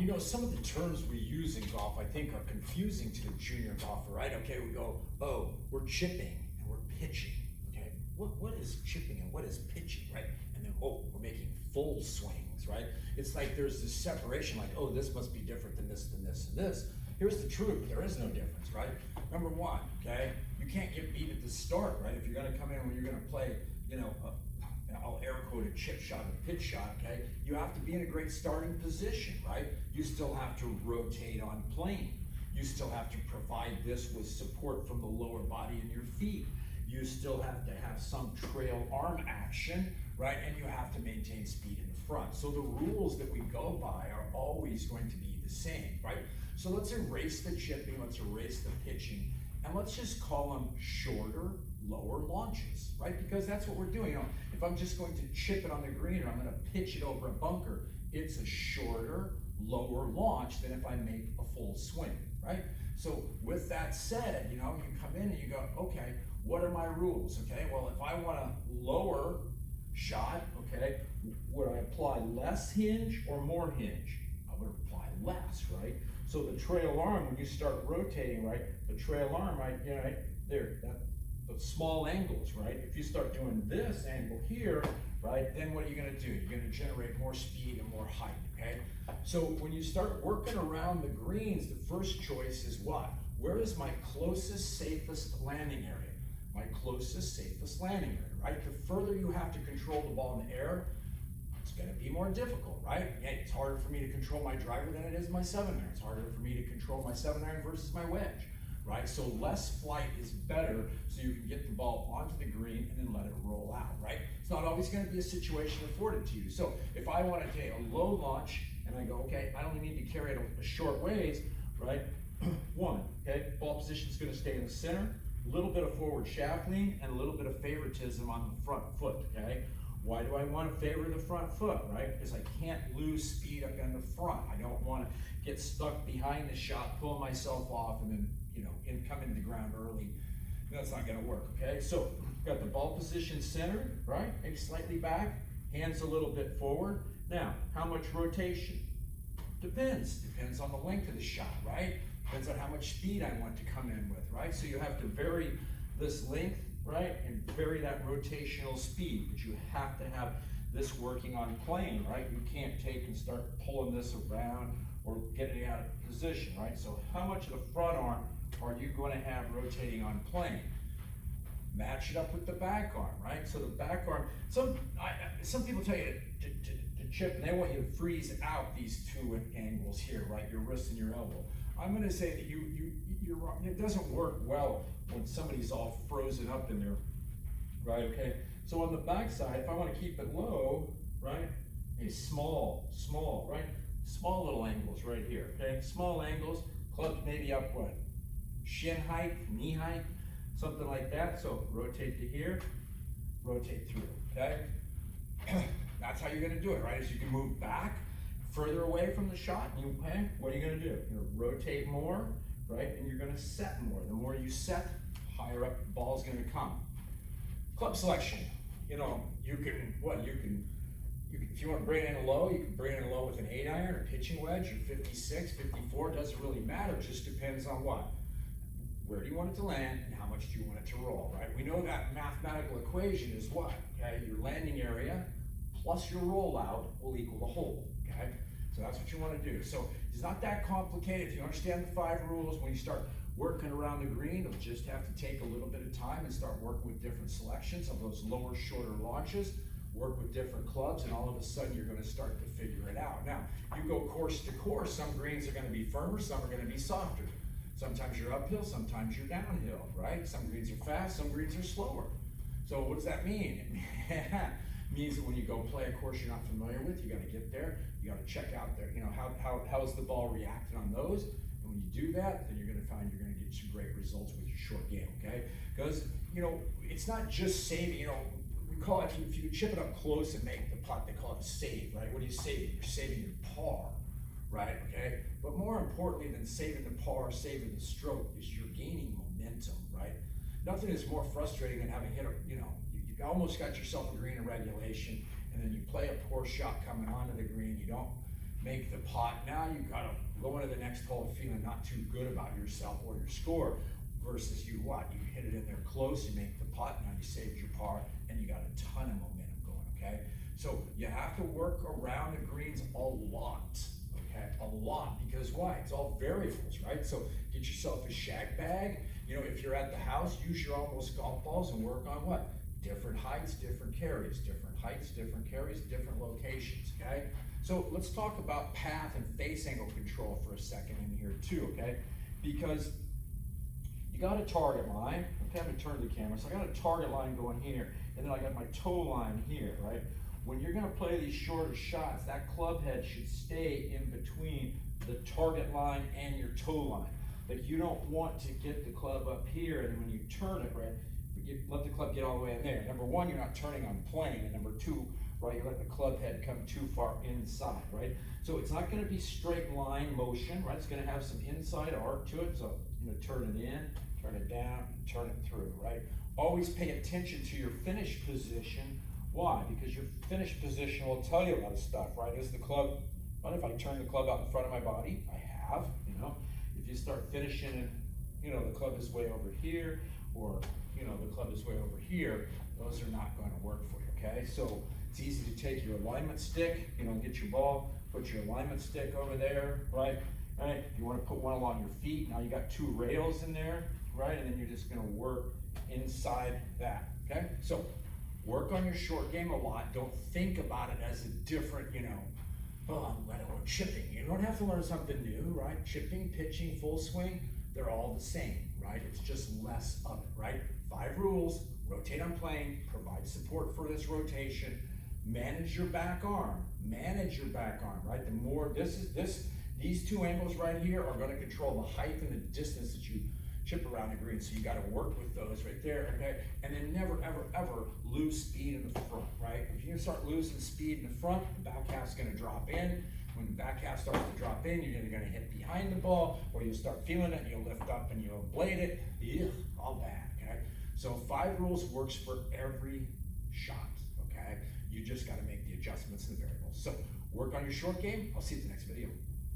You know, some of the terms we use in golf, I think, are confusing to the junior golfer, right? Okay, we go, oh, we're chipping and we're pitching. Okay, what is chipping and what is pitching, right? And then, oh, we're making full swings, right? It's like there's this separation, like, oh, this must be different than this, and this. Here's the truth, there is no difference, right? Number one, okay, you can't get beat at the start, right? If you're gonna come in when you're gonna play, you know, I'll air quote a chip shot, a pitch shot, okay? You have to be in a great starting position, right? You still have to rotate on plane. You still have to provide this with support from the lower body and your feet. You still have to have some trail arm action, right? And you have to maintain speed in the front. So the rules that we go by are always going to be the same, right? So let's erase the chipping, let's erase the pitching, and let's just call them shorter, lower launches, right? Because that's what we're doing. You know, if I'm just going to chip it on the green or I'm going to pitch it over a bunker, it's a shorter, lower launch than if I make a full swing, right? So with that said, you know, you come in and you go, okay, what are my rules? Okay, well, if I want a lower shot, okay, would I apply less hinge or more hinge? I would apply less, right? So the trail arm, when you start rotating, right, the trail arm, right, you know, right there, the small angles, right? If you start doing this angle here, right, then what are you gonna do? You're gonna generate more speed and more height, okay? So when you start working around the greens, the first choice is what? Where is my closest, safest landing area? My closest, safest landing area, right? The further you have to control the ball in the air, it's gonna be more difficult, right? Yeah, it's harder for me to control my driver than it is my 7-iron. It's harder for me to control my 7-iron versus my wedge, right? So less flight is better so you can get the ball onto the green and then let it roll out, right? It's not always gonna be a situation afforded to you. So if I wanna take a low launch and I go, okay, I only need to carry it a short ways, right? One, okay, ball position's gonna stay in the center, a little bit of forward shaft lean and a little bit of favoritism on the front foot, okay? Why do I want to favor the front foot, right? Because I can't lose speed up in the front. I don't want to get stuck behind the shot, pull myself off, and then, you know, come into the ground early. That's not going to work, okay? So, got the ball position centered, right? Maybe slightly back, hands a little bit forward. Now, how much rotation? Depends. Depends on the length of the shot, right? Depends on how much speed I want to come in with, right? So you have to vary this length, right, and vary that rotational speed, but you have to have this working on plane, right? You can't take and start pulling this around or getting out of position, right? So how much of the front arm are you going to have rotating on plane? Match it up with the back arm, right? So the back arm, some people tell you to chip, and they want you to freeze out these two angles here, right? Your wrist and your elbow. I'm going to say that you're wrong. It doesn't work well when somebody's all frozen up in there, right? Okay. So on the back side, if I want to keep it low, right? A small, right? Small little angles right here. Okay. Small angles, clubs maybe up what? Shin height, knee height, something like that. So rotate to here, rotate through. Okay. That's how you're going to do it, right? Is you can move back further away from the shot. Okay, what are you going to do? You're going to rotate more, right? And you're going to set more. The more you set, higher up the ball's going to come. Club selection. You know, you can if you want to bring it in low, you can bring it in low with an 8-iron or pitching wedge or 56, 54. It doesn't really matter. It just depends on what. Where do you want it to land and how much do you want it to roll, right? We know that mathematical equation is what? Okay, your landing area plus your rollout will equal the hole, okay? So that's what you want to do. So it's not that complicated. If you understand the 5 rules, when you start working around the green, you'll just have to take a little bit of time and start working with different selections of those lower, shorter launches, work with different clubs, and all of a sudden you're going to start to figure it out. Now, you go course to course, some greens are going to be firmer, some are going to be softer. Sometimes you're uphill, sometimes you're downhill, right? Some greens are fast, some greens are slower. So what does that mean? It means that when you go play a course you're not familiar with, you got to get there, you got to check out there, you know, how is the ball reacting on those? And when you do that, then you're going to find you're going to get some great results with your short game, okay? Because, you know, it's not just saving, you know, we call it, if you chip it up close and make the putt, they call it a save, right? What do you save? You're saving your par, right, okay? But more importantly than saving the par, saving the stroke, is you're gaining momentum, right? Nothing is more frustrating than having hit a, you know, you almost got yourself a green in regulation, and then you play a poor shot coming onto the green. You don't make the pot. Now you gotta go into the next hole feeling not too good about yourself or your score, versus you what? You hit it in there close, you make the putt, now you saved your par, and you got a ton of momentum going, okay? So you have to work around the greens a lot, okay? A lot, because why? It's all variables, right? So get yourself a shag bag. You know, if you're at the house, use your almost golf balls and work on what? Different heights, different carries, different heights, different carries, different locations, okay? So let's talk about path and face angle control for a second in here too, okay? Because you got a target line, okay, I'm gonna turn the camera, so I got a target line going here, and then I got my toe line here, right? When you're gonna play these shorter shots, that club head should stay in between the target line and your toe line. Like you don't want to get the club up here, and when you turn it, right, you let the club get all the way in there. Number one, you're not turning on plane, and number two, right, you let the club head come too far inside, right? So it's not gonna be straight line motion, right? It's gonna have some inside arc to it, so turn it in, turn it down, turn it through, right? Always pay attention to your finish position. Why? Because your finish position will tell you a lot of stuff, right? Is the club, what if I turn the club out in front of my body? I have, If you start finishing and, the club is way over here, or, the club is way over here, those are not going to work for you, okay? So it's easy to take your alignment stick, get your ball, put your alignment stick over there, right? Right? You want to put one along your feet. Now you got two rails in there, right? And then you're just going to work inside that, okay? So work on your short game a lot. Don't think about it as a different, oh, I'm going to learn chipping. You don't have to learn something new, right? Chipping, pitching, full swing, they're all the same, right? It's just less of it, right? 5 rules: rotate on plane, provide support for this rotation, manage your back arm, right? The more these two angles right here are going to control the height and the distance that you chip around the green. So you got to work with those right there, okay? And then never, ever, ever lose speed in the front, right? If you start losing speed in the front, the back half's going to drop in. When the back half starts to drop in, you're either going to hit behind the ball, or you'll start feeling it, and you'll lift up and you'll blade it. Ugh, all bad, okay? So 5 rules works for every shot, okay? You just got to make the adjustments and the variables. So work on your short game. I'll see you at the next video.